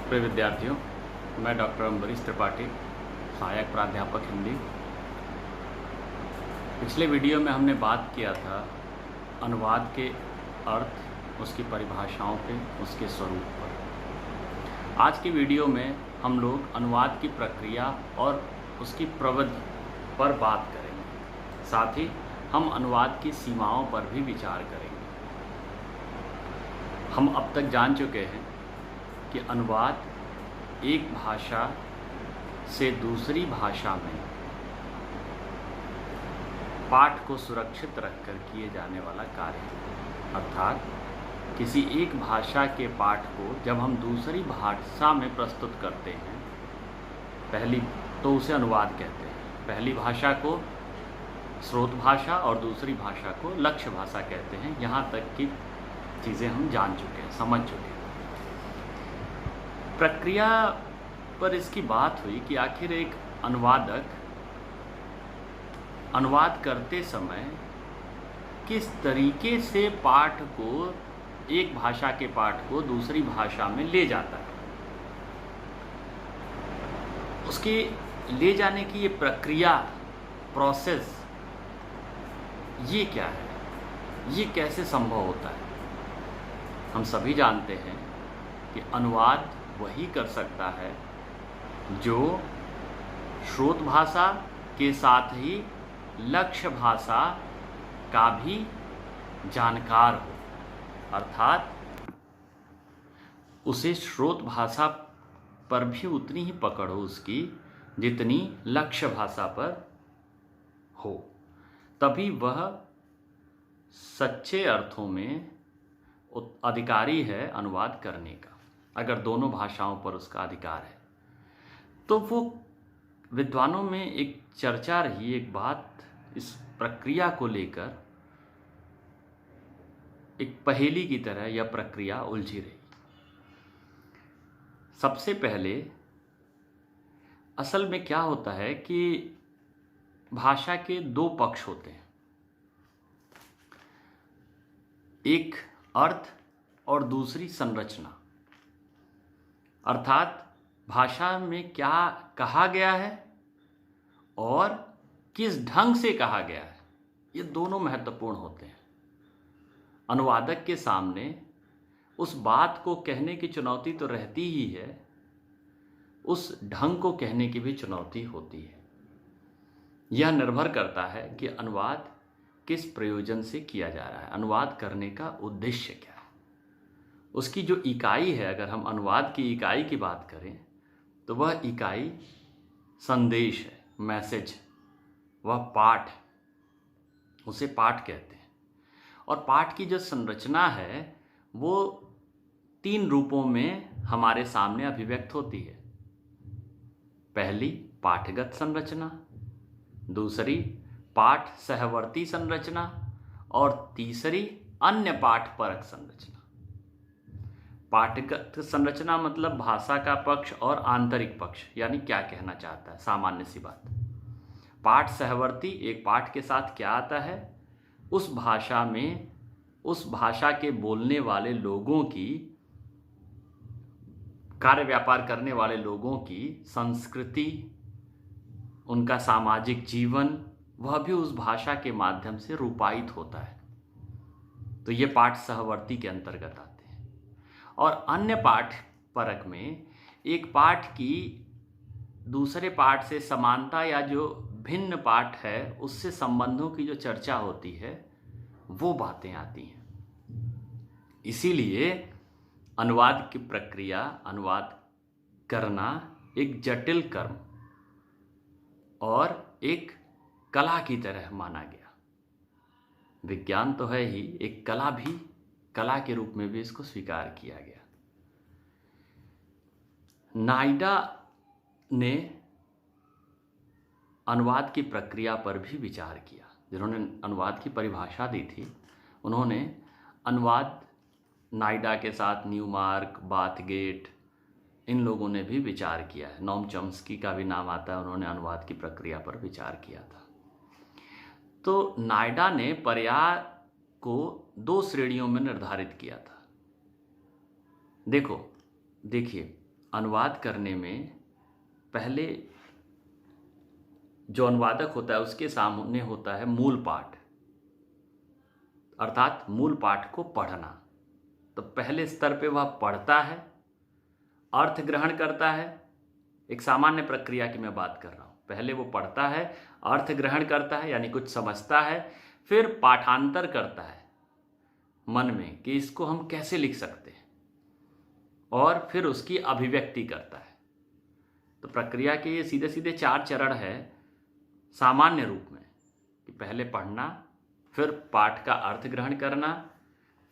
प्रिय विद्यार्थियों, मैं डॉक्टर अम्बरीश त्रिपाठी, सहायक प्राध्यापक हिंदी। पिछले वीडियो में हमने बात किया था अनुवाद के अर्थ, उसकी परिभाषाओं पे, उसके स्वरूप पर। आज की वीडियो में हम लोग अनुवाद की प्रक्रिया और उसकी प्रविधि पर बात करेंगे। साथ ही हम अनुवाद की सीमाओं पर भी विचार करेंगे। हम अब तक जान चुके हैं कि अनुवाद एक भाषा से दूसरी भाषा में पाठ को सुरक्षित रखकर किए जाने वाला कार्य है। अर्थात किसी एक भाषा के पाठ को जब हम दूसरी भाषा में प्रस्तुत करते हैं, पहली तो उसे अनुवाद कहते हैं। पहली भाषा को स्रोत भाषा और दूसरी भाषा को लक्ष्य भाषा कहते हैं। यहाँ तक की चीज़ें हम जान चुके हैं, समझ चुके हैं। प्रक्रिया पर इसकी बात हुई कि आखिर एक अनुवादक अनुवाद करते समय किस तरीके से पाठ को, एक भाषा के पाठ को दूसरी भाषा में ले जाता है। उसके ले जाने की ये प्रक्रिया, प्रोसेस, ये क्या है, ये कैसे संभव होता है। हम सभी जानते हैं कि अनुवाद वही कर सकता है जो स्रोत भाषा के साथ ही लक्ष्य भाषा का भी जानकार हो। अर्थात उसे स्रोत भाषा पर भी उतनी ही पकड़ हो उसकी जितनी लक्ष्य भाषा पर हो। तभी वह सच्चे अर्थों में अधिकारी है अनुवाद करने का। अगर दोनों भाषाओं पर उसका अधिकार है तो वो विद्वानों में एक चर्चा रही, एक बात इस प्रक्रिया को लेकर एक पहेली की तरह यह प्रक्रिया उलझी रही। सबसे पहले असल में क्या होता है कि भाषा के दो पक्ष होते हैं, एक अर्थ और दूसरी संरचना। अर्थात भाषा में क्या कहा गया है और किस ढंग से कहा गया है, ये दोनों महत्वपूर्ण होते हैं। अनुवादक के सामने उस बात को कहने की चुनौती तो रहती ही है, उस ढंग को कहने की भी चुनौती होती है। यह निर्भर करता है कि अनुवाद किस प्रयोजन से किया जा रहा है, अनुवाद करने का उद्देश्य क्या है, उसकी जो इकाई है। अगर हम अनुवाद की इकाई की बात करें तो वह इकाई संदेश है, मैसेज, वह पाठ, उसे पाठ कहते हैं। और पाठ की जो संरचना है वो तीन रूपों में हमारे सामने अभिव्यक्त होती है। पहली पाठगत संरचना, दूसरी पाठ सहवर्ती संरचना और तीसरी अन्य पाठ परक संरचना। पाठगत संरचना मतलब भाषा का पक्ष और आंतरिक पक्ष, यानी क्या कहना चाहता है, सामान्य सी बात। पाठ सहवर्ती, एक पाठ के साथ क्या आता है, उस भाषा में उस भाषा के बोलने वाले लोगों की, कार्य व्यापार करने वाले लोगों की संस्कृति, उनका सामाजिक जीवन, वह भी उस भाषा के माध्यम से रूपायित होता है। तो ये पाठ सहवर्ती के अंतर्गत आते हैं। और अन्य पाठ परक में एक पाठ की दूसरे पाठ से समानता या जो भिन्न पाठ है उससे संबंधों की जो चर्चा होती है, वो बातें आती हैं। इसीलिए अनुवाद की प्रक्रिया, अनुवाद करना एक जटिल कर्म और एक कला की तरह माना गया। विज्ञान तो है ही, एक कला भी, कला के रूप में भी इसको स्वीकार किया गया। नाइडा ने अनुवाद की प्रक्रिया पर भी विचार किया। जिन्होंने अनुवाद की परिभाषा दी थी, उन्होंने अनुवाद, नाइडा के साथ न्यूमार्क, बाथगेट, इन लोगों ने भी विचार किया है। नोम चॉम्स्की का भी नाम आता है, उन्होंने अनुवाद की प्रक्रिया पर विचार किया था। तो नाइडा ने पर्याय को दो श्रेणियों में निर्धारित किया था। देखिए, अनुवाद करने में पहले जो अनुवादक होता है उसके सामने होता है मूल पाठ, अर्थात मूल पाठ को पढ़ना। तो पहले स्तर पे वह पढ़ता है, अर्थ ग्रहण करता है। एक सामान्य प्रक्रिया की मैं बात कर रहा हूँ। पहले वो पढ़ता है, अर्थ ग्रहण करता है यानी कुछ समझता है, फिर पाठांतर करता है मन में कि इसको हम कैसे लिख सकते हैं, और फिर उसकी अभिव्यक्ति करता है। तो प्रक्रिया के ये सीधे सीधे 4 चरण है सामान्य रूप में, कि पहले पढ़ना, फिर पाठ का अर्थ ग्रहण करना,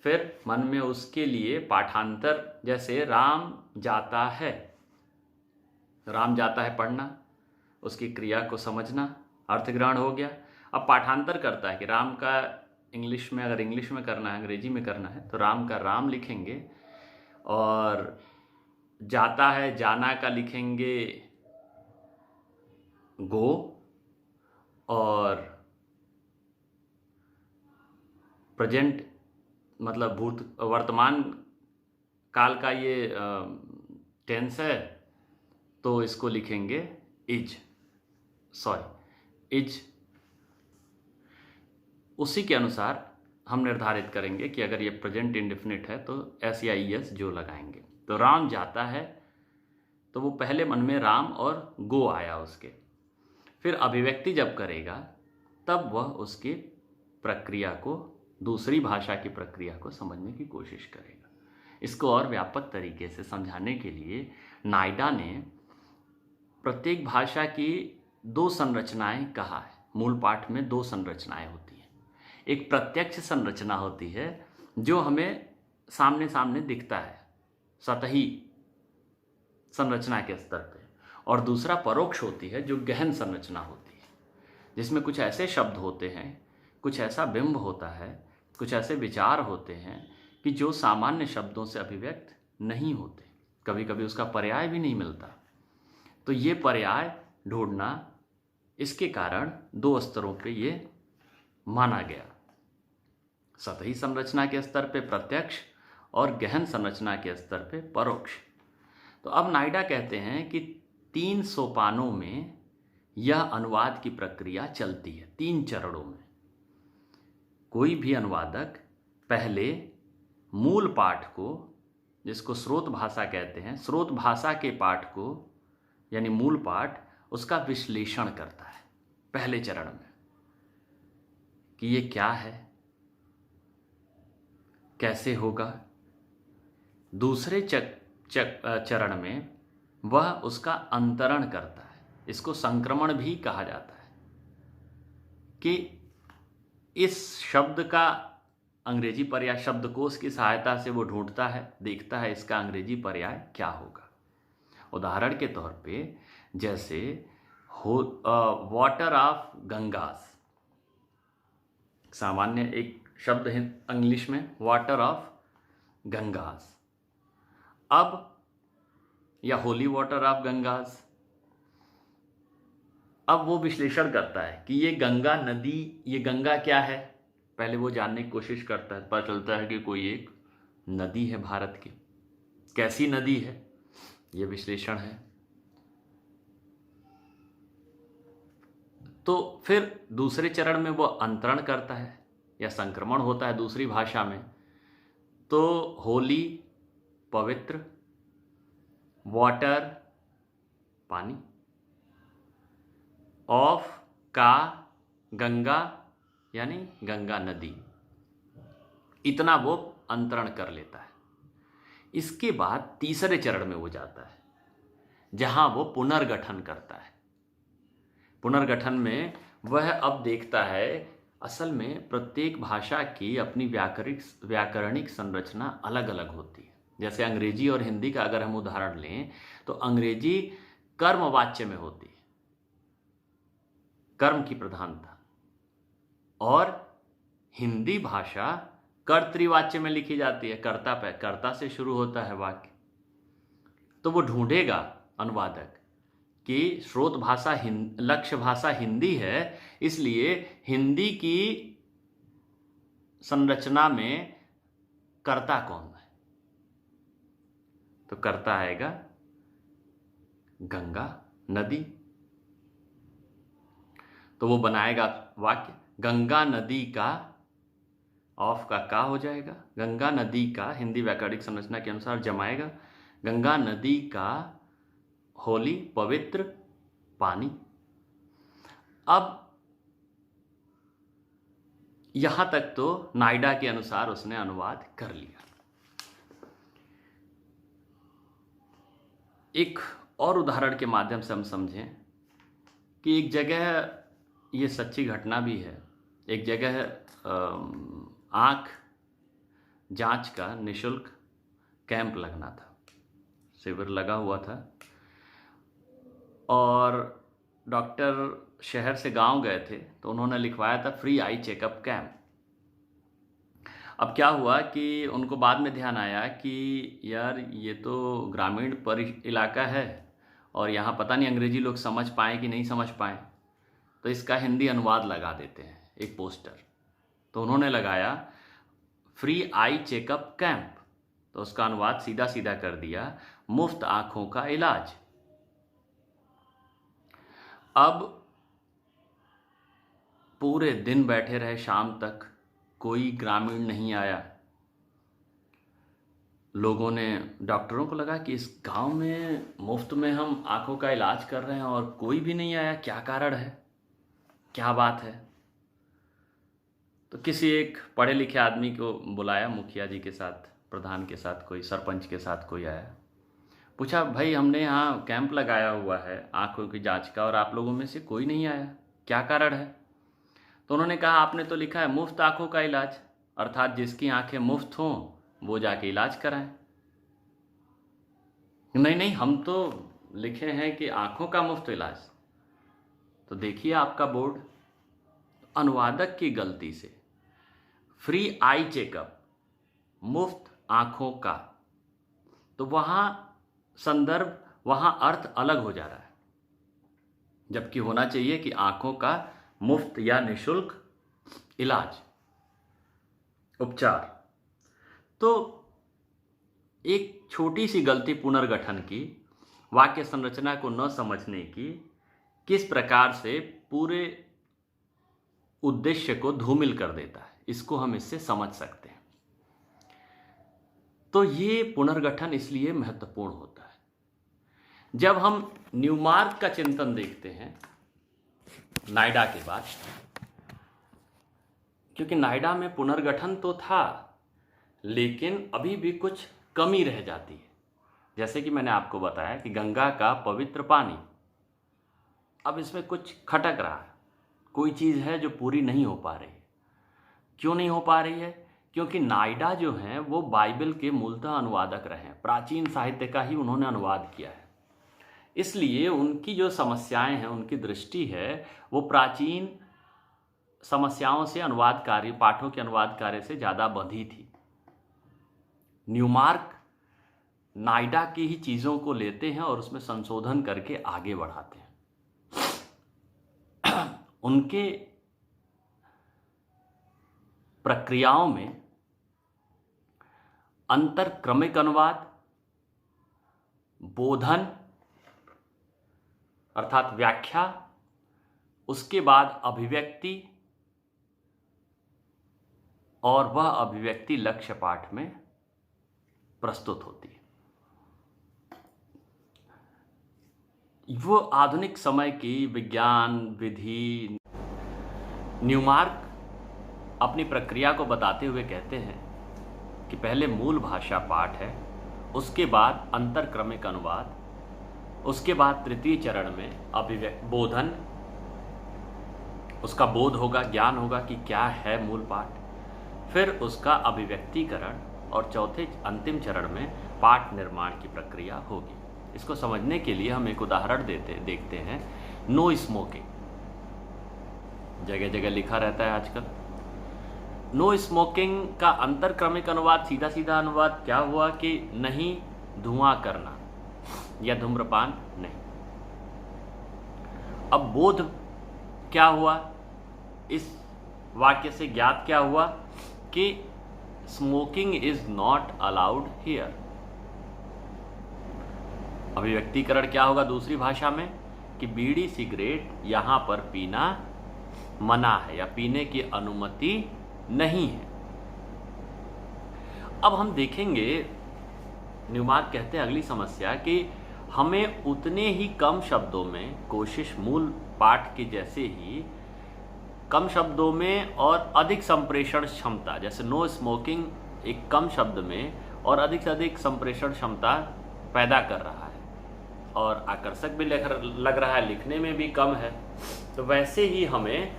फिर मन में उसके लिए पाठांतर, जैसे राम जाता है, राम जाता है पढ़ना, उसकी क्रिया को समझना, अर्थ ग्रहण हो गया। अब पाठांतर करता है कि राम का इंग्लिश में, अगर इंग्लिश में करना है, अंग्रेजी में करना है, तो राम का राम लिखेंगे, और जाता है, जाना का लिखेंगे गो, और प्रेजेंट मतलब भूत वर्तमान काल का ये टेंस है, तो इसको लिखेंगे इज, इज। उसी के अनुसार हम निर्धारित करेंगे कि अगर ये प्रेजेंट इंडेफिनिट है तो एस या ई एस जो लगाएंगे। तो राम जाता है, तो वो पहले मन में राम और गो आया उसके, फिर अभिव्यक्ति जब करेगा तब वह उसकी प्रक्रिया को, दूसरी भाषा की प्रक्रिया को समझने की कोशिश करेगा। इसको और व्यापक तरीके से समझाने के लिए नायडा ने प्रत्येक भाषा की 2 संरचनाएं कहा है। मूल पाठ में 2 संरचनाएं होती हैं। एक प्रत्यक्ष संरचना होती है जो हमें सामने सामने दिखता है, सतही संरचना के स्तर पे, और दूसरा परोक्ष होती है जो गहन संरचना होती है, जिसमें कुछ ऐसे शब्द होते हैं, कुछ ऐसा बिंब होता है, कुछ ऐसे विचार होते हैं कि जो सामान्य शब्दों से अभिव्यक्त नहीं होते, कभी कभी उसका पर्याय भी नहीं मिलता। तो ये पर्याय ढूंढना, इसके कारण 2 स्तरों पे ये माना गया, सतही संरचना के स्तर पे प्रत्यक्ष और गहन संरचना के स्तर पे परोक्ष। तो अब नायडा कहते हैं कि 3 सोपानों में यह अनुवाद की प्रक्रिया चलती है, 3 चरणों में। कोई भी अनुवादक पहले मूल पाठ को, जिसको स्रोत भाषा कहते हैं, स्रोत भाषा के पाठ को यानी मूल पाठ, उसका विश्लेषण करता है पहले चरण में कि ये क्या है, कैसे होगा। दूसरे चरण में वह उसका अंतरण करता है, इसको संक्रमण भी कहा जाता है, कि इस शब्द का अंग्रेजी पर्याय, शब्दकोश की सहायता से वो ढूंढता है, देखता है इसका अंग्रेजी पर्याय क्या होगा। उदाहरण के तौर पे जैसे वाटर ऑफ गंगास, सामान्य एक शब्द है इंग्लिश में, वाटर ऑफ गंगास। अब या होली वाटर ऑफ गंगास, अब वो विश्लेषण करता है कि ये गंगा नदी, ये गंगा क्या है, पहले वो जानने की कोशिश करता है। पता चलता है कि कोई एक नदी है भारत की, कैसी नदी है, ये विश्लेषण है। तो फिर दूसरे चरण में वो अंतरण करता है या संक्रमण होता है दूसरी भाषा में। तो होली पवित्र, वाटर पानी, ऑफ का गंगा यानी गंगा नदी, इतना वो अंतरण कर लेता है। इसके बाद तीसरे चरण में वो जाता है जहां वो पुनर्गठन करता है। पुनर्गठन में वह अब देखता है असल में प्रत्येक भाषा की अपनी व्याकरणिक संरचना अलग अलग होती है। जैसे अंग्रेजी और हिंदी का अगर हम उदाहरण लें तो अंग्रेजी कर्मवाच्य में होती है, कर्म की प्रधानता, और हिंदी भाषा कर्तृवाच्य में लिखी जाती है, कर्ता से शुरू होता है वाक्य। तो वो ढूंढेगा अनुवादक कि स्रोत भाषा लक्ष्य भाषा हिंदी है, इसलिए हिंदी की संरचना में कर्ता कौन है। तो कर्ता आएगा गंगा नदी। तो वो बनाएगा वाक्य, गंगा नदी का, ऑफ का हो जाएगा, गंगा नदी का हिंदी व्याकरणिक संरचना के अनुसार जमाएगा, गंगा नदी का होली पवित्र पानी। अब यहां तक तो नायडा के अनुसार उसने अनुवाद कर लिया। एक और उदाहरण के माध्यम से हम समझें कि एक जगह, ये सच्ची घटना भी है, एक जगह आँख जांच का निशुल्क कैंप लगना था, शिविर लगा हुआ था, और डॉक्टर शहर से गांव गए थे तो उन्होंने लिखवाया था फ्री आई चेकअप कैंप। अब क्या हुआ कि उनको बाद में ध्यान आया कि यार ये तो ग्रामीण इलाका है और यहाँ पता नहीं अंग्रेजी लोग समझ पाएँ कि नहीं समझ पाएँ, तो इसका हिंदी अनुवाद लगा देते हैं एक पोस्टर। तो उन्होंने लगाया फ्री आई चेकअप कैंप, तो उसका अनुवाद सीधा सीधा कर दिया मुफ्त आँखों का इलाज। अब पूरे दिन बैठे रहे, शाम तक कोई ग्रामीण नहीं आया। लोगों ने, डॉक्टरों को लगा कि इस गांव में मुफ्त में हम आंखों का इलाज कर रहे हैं और कोई भी नहीं आया, क्या कारण है, क्या बात है। तो किसी एक पढ़े लिखे आदमी को बुलाया, मुखिया जी के साथ, प्रधान के साथ, कोई सरपंच के साथ कोई आया, पूछा भाई हमने यहाँ कैंप लगाया हुआ है आंखों की जांच का और आप लोगों में से कोई नहीं आया, क्या कारण है। तो उन्होंने कहा आपने तो लिखा है मुफ्त आंखों का इलाज, अर्थात जिसकी आंखें मुफ्त हों वो जाके इलाज कराएं। नहीं नहीं, हम तो लिखे हैं कि आंखों का मुफ्त इलाज। तो देखिए आपका बोर्ड, अनुवादक की गलती से फ्री आई चेकअप, मुफ्त आंखों का, तो वहां संदर्भ, वहां अर्थ अलग हो जा रहा है, जबकि होना चाहिए कि आंखों का मुफ्त या निशुल्क इलाज, उपचार। तो एक छोटी सी गलती पुनर्गठन की, वाक्य संरचना को न समझने की, किस प्रकार से पूरे उद्देश्य को धूमिल कर देता है, इसको हम इससे समझ सकते हैं। तो ये पुनर्गठन इसलिए महत्वपूर्ण होता है। जब हम न्यूमार्क का चिंतन देखते हैं नायडा के बाद, क्योंकि नायडा में पुनर्गठन तो था लेकिन अभी भी कुछ कमी रह जाती है। जैसे कि मैंने आपको बताया कि गंगा का पवित्र पानी, अब इसमें कुछ खटक रहा है, कोई चीज़ है जो पूरी नहीं हो पा रही है। क्यों नहीं हो पा रही है? क्योंकि नायडा जो हैं वो बाइबल के मूलतः अनुवादक रहे हैं, प्राचीन साहित्य का ही उन्होंने अनुवाद किया है। इसलिए उनकी जो समस्याएं हैं, उनकी दृष्टि है, वो प्राचीन समस्याओं से, अनुवाद कार्य, पाठों के अनुवाद कार्य से ज़्यादा बंधी थी। न्यूमार्क नायडा की ही चीज़ों को लेते हैं और उसमें संशोधन करके आगे बढ़ाते हैं। उनके प्रक्रियाओं में अंतरक्रमिक अनुवाद, बोधन अर्थात व्याख्या, उसके बाद अभिव्यक्ति, और वह अभिव्यक्ति लक्ष्य पाठ में प्रस्तुत होती है। वो आधुनिक समय की विज्ञान विधि, न्यूमार्क अपनी प्रक्रिया को बताते हुए कहते हैं कि पहले मूल भाषा पाठ है, उसके बाद अंतरक्रमिक अनुवाद, उसके बाद तृतीय चरण में अभिव्यक्ति, बोधन, उसका बोध होगा, ज्ञान होगा कि क्या है मूल पाठ, फिर उसका अभिव्यक्तिकरण, और चौथे अंतिम चरण में पाठ निर्माण की प्रक्रिया होगी। इसको समझने के लिए हम एक उदाहरण देखते हैं। नो स्मोकिंग, जगह जगह लिखा रहता है आजकल। नो स्मोकिंग का अंतरक्रमिक अनुवाद, सीधा सीधा अनुवाद क्या हुआ कि नहीं धुआं करना या धूम्रपान नहीं। अब बोध क्या हुआ, इस वाक्य से ज्ञात क्या हुआ कि smoking is not allowed here. अभिव्यक्तिकरण क्या होगा दूसरी भाषा में कि बीड़ी सिगरेट यहाँ पर पीना मना है या पीने की अनुमति नहीं है। अब हम देखेंगे, न्यूमार्क कहते हैं अगली समस्या कि हमें उतने ही कम शब्दों में कोशिश मूल पाठ के जैसे ही कम शब्दों में और अधिक संप्रेषण क्षमता, जैसे नो स्मोकिंग एक कम शब्द में और अधिक से अधिक संप्रेषण क्षमता पैदा कर रहा है और आकर्षक भी लग रहा है, लिखने में भी कम है, तो वैसे ही हमें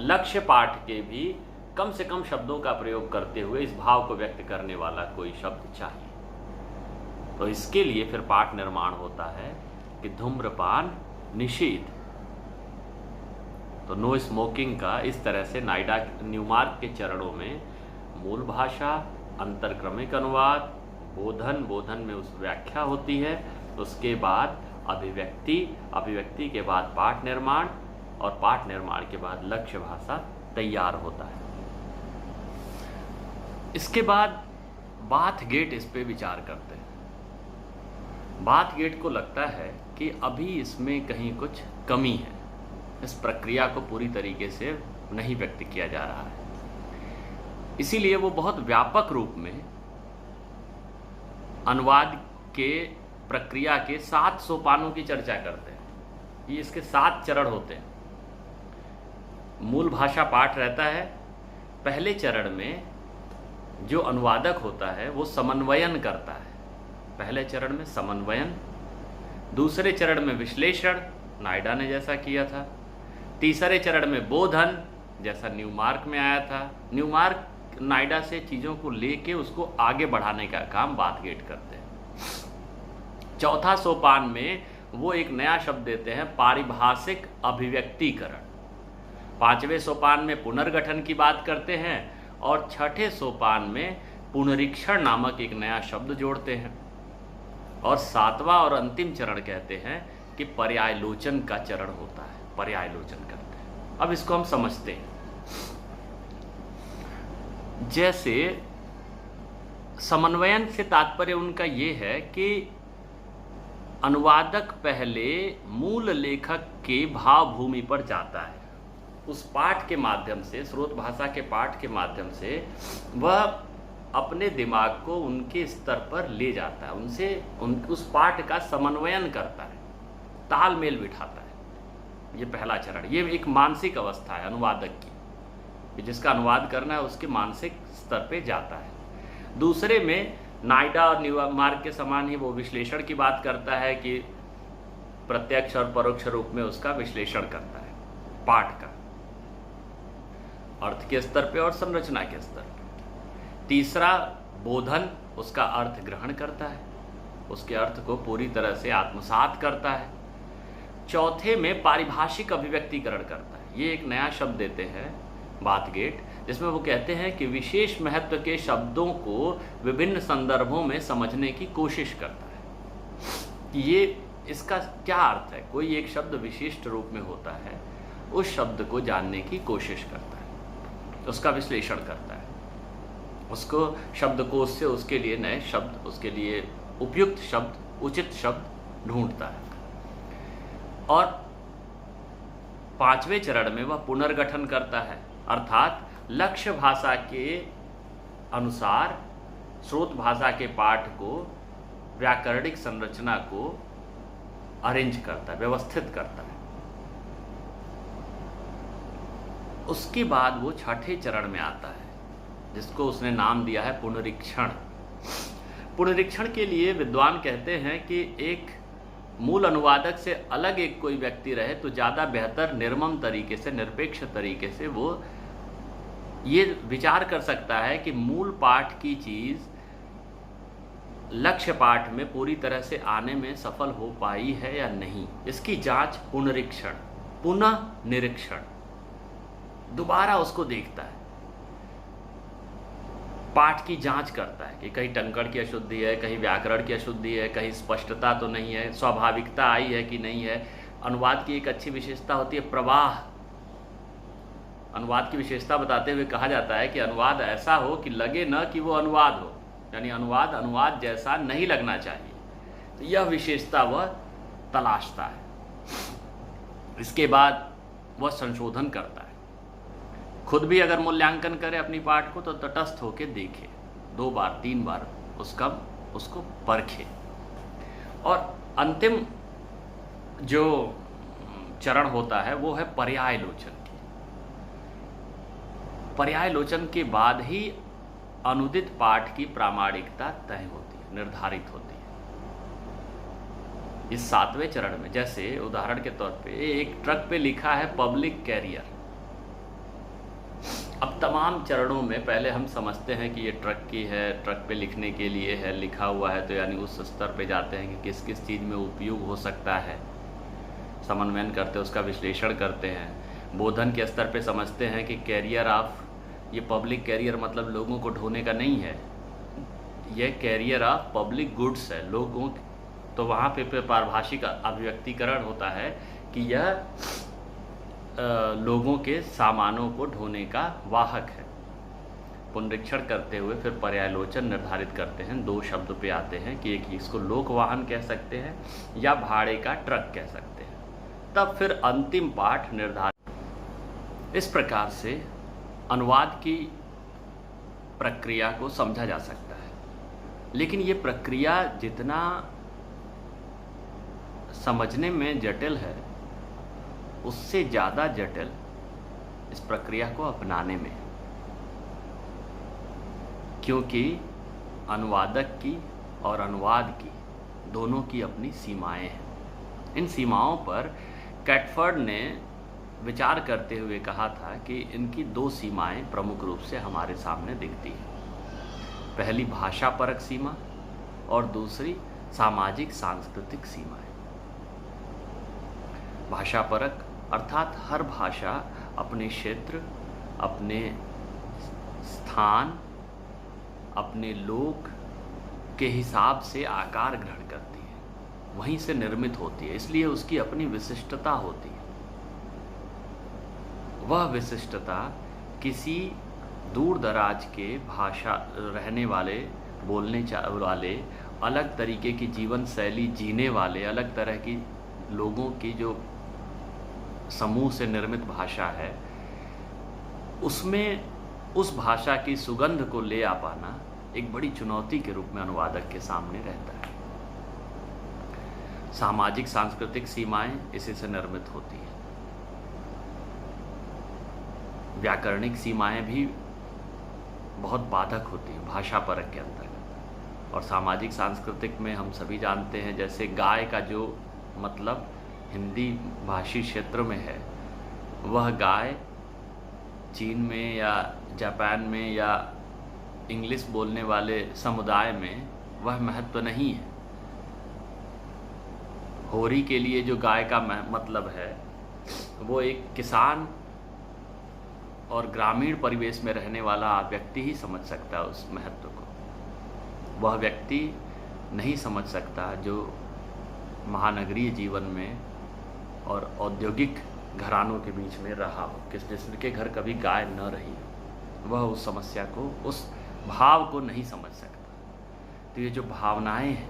लक्ष्य पाठ के भी कम से कम शब्दों का प्रयोग करते हुए इस भाव को व्यक्त करने वाला कोई शब्द चाहिए। तो इसके लिए फिर पाठ निर्माण होता है कि धूम्रपान निषेध। तो नो स्मोकिंग का इस तरह से न्यूमार्क के चरणों में मूल भाषा, अंतरक्रमिक अनुवाद, बोधन में उस व्याख्या होती है, उसके बाद अभिव्यक्ति के बाद पाठ निर्माण और पाठ निर्माण के बाद लक्ष्य भाषा तैयार होता है। इसके बाद बाथगेट इस पे विचार करते हैं। बाथगेट को लगता है कि अभी इसमें कहीं कुछ कमी है, इस प्रक्रिया को पूरी तरीके से नहीं व्यक्त किया जा रहा है, इसीलिए वो बहुत व्यापक रूप में अनुवाद के प्रक्रिया के 7 सोपानों की चर्चा करते हैं। ये इसके 7 चरण होते हैं। मूल भाषा पाठ रहता है। पहले चरण में जो अनुवादक होता है वो समन्वयन करता है। पहले चरण में समन्वयन, दूसरे चरण में विश्लेषण, नायडा ने जैसा किया था। तीसरे चरण में बोधन, जैसा न्यूमार्क में आया था। न्यूमार्क नायडा से चीज़ों को लेके उसको आगे बढ़ाने का काम बाथगेट करते हैं। चौथा सोपान में वो एक नया शब्द देते हैं, पारिभाषिक अभिव्यक्तिकरण। 5वें सोपान में पुनर्गठन की बात करते हैं और 6ठे सोपान में पुनरीक्षण नामक एक नया शब्द जोड़ते हैं। और 7वां और अंतिम चरण कहते हैं कि पर्यायलोचन का चरण होता है, पर्यायलोचन करते हैं। अब इसको हम समझते हैं। जैसे समन्वयन से तात्पर्य उनका ये है कि अनुवादक पहले मूल लेखक के भावभूमि पर जाता है, उस पाठ के माध्यम से, स्रोत भाषा के पाठ के माध्यम से वह अपने दिमाग को उनके स्तर पर ले जाता है, उस पाठ का समन्वयन करता है, तालमेल बिठाता है। ये पहला चरण, ये एक मानसिक अवस्था है अनुवादक की, जिसका अनुवाद करना है उसके मानसिक स्तर पे जाता है। दूसरे में नायडा और न्यूमार्क के समान ही वो विश्लेषण की बात करता है कि प्रत्यक्ष और परोक्ष रूप में उसका विश्लेषण करता है पाठ का, अर्थ के स्तर पे और संरचना के स्तर पे। तीसरा बोधन, उसका अर्थ ग्रहण करता है, उसके अर्थ को पूरी तरह से आत्मसात करता है। चौथे में पारिभाषिक अभिव्यक्तिकरण करता है। ये एक नया शब्द देते हैं बाथगेट, जिसमें वो कहते हैं कि विशेष महत्व के शब्दों को विभिन्न संदर्भों में समझने की कोशिश करता है कि ये इसका क्या अर्थ है। कोई एक शब्द विशिष्ट रूप में होता है, उस शब्द को जानने की कोशिश करता है, उसका विश्लेषण करता है, उसको शब्दकोश से उसके लिए नए शब्द, उसके लिए उपयुक्त शब्द, उचित शब्द ढूंढता है। और 5वें चरण में वह पुनर्गठन करता है, अर्थात लक्ष्य भाषा के अनुसार स्रोत भाषा के पाठ को, व्याकरणिक संरचना को अरेंज करता है, व्यवस्थित करता है। उसके बाद वो 6ठे चरण में आता है, जिसको उसने नाम दिया है पुनरीक्षण। पुनरीक्षण के लिए विद्वान कहते हैं कि एक मूल अनुवादक से अलग एक कोई व्यक्ति रहे तो ज़्यादा बेहतर, निर्मम तरीके से, निरपेक्ष तरीके से वो ये विचार कर सकता है कि मूल पाठ की चीज़ लक्ष्य पाठ में पूरी तरह से आने में सफल हो पाई है या नहीं। इसकी जांच पुनरीक्षण, पुनः निरीक्षण, दोबारा उसको देखता है, पाठ की जांच करता है कि कहीं टंकण की अशुद्धि है, कहीं व्याकरण की अशुद्धि है, कहीं स्पष्टता तो नहीं है, स्वाभाविकता आई है कि नहीं है। अनुवाद की एक अच्छी विशेषता होती है प्रवाह। अनुवाद की विशेषता बताते हुए कहा जाता है कि अनुवाद ऐसा हो कि लगे न कि वो अनुवाद हो, यानी अनुवाद जैसा नहीं लगना चाहिए। तो यह विशेषता वह तलाशता है। इसके बाद वह संशोधन करता है। खुद भी अगर मूल्यांकन करे अपनी पाठ को तो तटस्थ होकर देखे, 2 बार 3 बार उसको परखे। और अंतिम जो चरण होता है वो है पर्यायलोचन की। पर्यायलोचन के बाद ही अनुदित पाठ की प्रामाणिकता तय होती है, निर्धारित होती है। इस 7वें चरण में, जैसे उदाहरण के तौर पे एक ट्रक पे लिखा है पब्लिक कैरियर। अब तमाम चरणों में पहले हम समझते हैं कि ये ट्रक की है, ट्रक पे लिखने के लिए है, लिखा हुआ है, तो यानी उस स्तर पे जाते हैं कि किस किस चीज़ में उपयोग हो सकता है, समन्वयन करते हैं, उसका विश्लेषण करते हैं। बोधन के स्तर पे समझते हैं कि कैरियर ऑफ, ये पब्लिक कैरियर मतलब लोगों को ढोने का नहीं है, यह कैरियर ऑफ पब्लिक गुड्स है, लोगों। तो वहाँ पे पारिभाषिक अभिव्यक्तिकरण होता है कि यह लोगों के सामानों को ढोने का वाहक है। पुनरीक्षण करते हुए फिर पर्यायलोचन निर्धारित करते हैं। 2 शब्द पे आते हैं कि एक इसको लोक वाहन कह सकते हैं या भाड़े का ट्रक कह सकते हैं। तब फिर अंतिम पाठ निर्धारित। इस प्रकार से अनुवाद की प्रक्रिया को समझा जा सकता है। लेकिन ये प्रक्रिया जितना समझने में जटिल है, उससे ज़्यादा जटिल इस प्रक्रिया को अपनाने में, क्योंकि अनुवादक की और अनुवाद की दोनों की अपनी सीमाएं हैं। इन सीमाओं पर कैटफर्ड ने विचार करते हुए कहा था कि इनकी 2 सीमाएं प्रमुख रूप से हमारे सामने दिखती हैं। पहली भाषा परक सीमा और दूसरी सामाजिक सांस्कृतिक सीमाएं। भाषा परक अर्थात हर भाषा अपने क्षेत्र, अपने स्थान, अपने लोक के हिसाब से आकार ग्रहण करती है, वहीं से निर्मित होती है, इसलिए उसकी अपनी विशिष्टता होती है। वह विशिष्टता किसी दूर दराज के भाषा रहने वाले, बोलने वाले, अलग तरीके की जीवन शैली जीने वाले, अलग तरह की लोगों की जो समूह से निर्मित भाषा है, उसमें उस भाषा की सुगंध को ले आ पाना एक बड़ी चुनौती के रूप में अनुवादक के सामने रहता है। सामाजिक सांस्कृतिक सीमाएं इसी से निर्मित होती हैं। व्याकरणिक सीमाएं भी बहुत बाधक होती हैं भाषा परक के अंतर्गत। और सामाजिक सांस्कृतिक में हम सभी जानते हैं, जैसे गाय का जो मतलब हिंदी भाषी क्षेत्र में है, वह गाय चीन में या जापान में या इंग्लिश बोलने वाले समुदाय में वह महत्व नहीं है। होरी के लिए जो गाय का मतलब है, वो एक किसान और ग्रामीण परिवेश में रहने वाला व्यक्ति ही समझ सकता है उस महत्व को। वह व्यक्ति नहीं समझ सकता जो महानगरीय जीवन में और औद्योगिक घरानों के बीच में रहा हो, जिसके घर कभी गाय न रही, वह उस समस्या को, उस भाव को नहीं समझ सकता। तो ये जो भावनाएं हैं,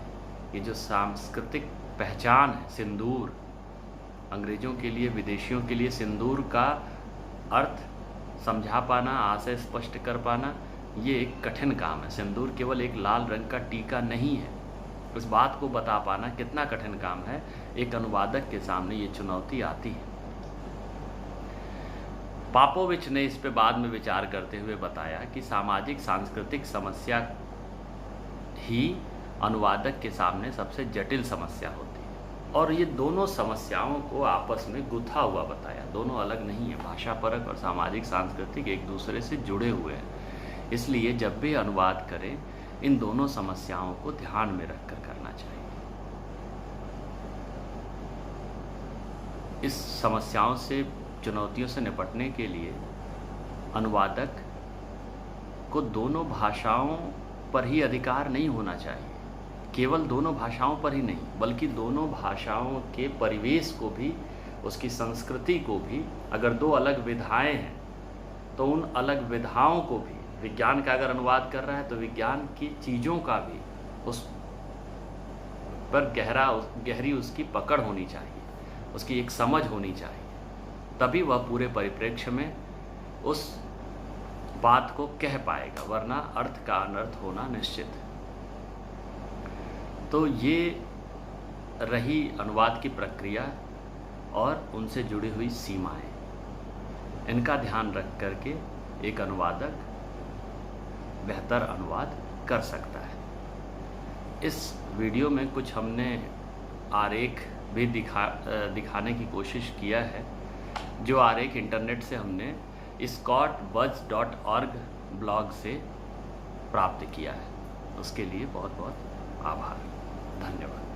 ये जो सांस्कृतिक पहचान है, सिंदूर, अंग्रेज़ों के लिए, विदेशियों के लिए सिंदूर का अर्थ समझा पाना, आशय स्पष्ट कर पाना, ये एक कठिन काम है। सिंदूर केवल एक लाल रंग का टीका नहीं है। इस बात को बता पाना कितना कठिन काम है, एक अनुवादक के सामने ये चुनौती आती है। पापोविच ने इस पे बाद में विचार करते हुए बताया कि सामाजिक सांस्कृतिक समस्या ही अनुवादक के सामने सबसे जटिल समस्या होती है। और ये दोनों समस्याओं को आपस में गुथा हुआ बताया, दोनों अलग नहीं है। भाषा परक और सामाजिक सांस्कृतिक एक दूसरे से जुड़े हुए हैं। इसलिए जब भी अनुवाद करें, इन दोनों समस्याओं को ध्यान में रखकर करना चाहिए। इस समस्याओं से, चुनौतियों से निपटने के लिए अनुवादक को दोनों भाषाओं पर ही अधिकार नहीं होना चाहिए। केवल दोनों भाषाओं पर ही नहीं, बल्कि दोनों भाषाओं के परिवेश को भी, उसकी संस्कृति को भी, अगर 2 अलग विधाएं हैं तो उन अलग विधाओं को भी, विज्ञान का अगर अनुवाद कर रहा है तो विज्ञान की चीज़ों का भी, उस पर गहरी उसकी पकड़ होनी चाहिए, उसकी एक समझ होनी चाहिए, तभी वह पूरे परिप्रेक्ष्य में उस बात को कह पाएगा, वरना अर्थ का अनर्थ होना निश्चित है। तो ये रही अनुवाद की प्रक्रिया और उनसे जुड़ी हुई सीमाएं। इनका ध्यान रख करके एक अनुवादक बेहतर अनुवाद कर सकता है। इस वीडियो में कुछ हमने आरेख भी दिखाने की कोशिश किया है, जो आरेख इंटरनेट से हमने scottbuzz.org ब्लॉग से प्राप्त किया है। उसके लिए बहुत बहुत आभार, धन्यवाद।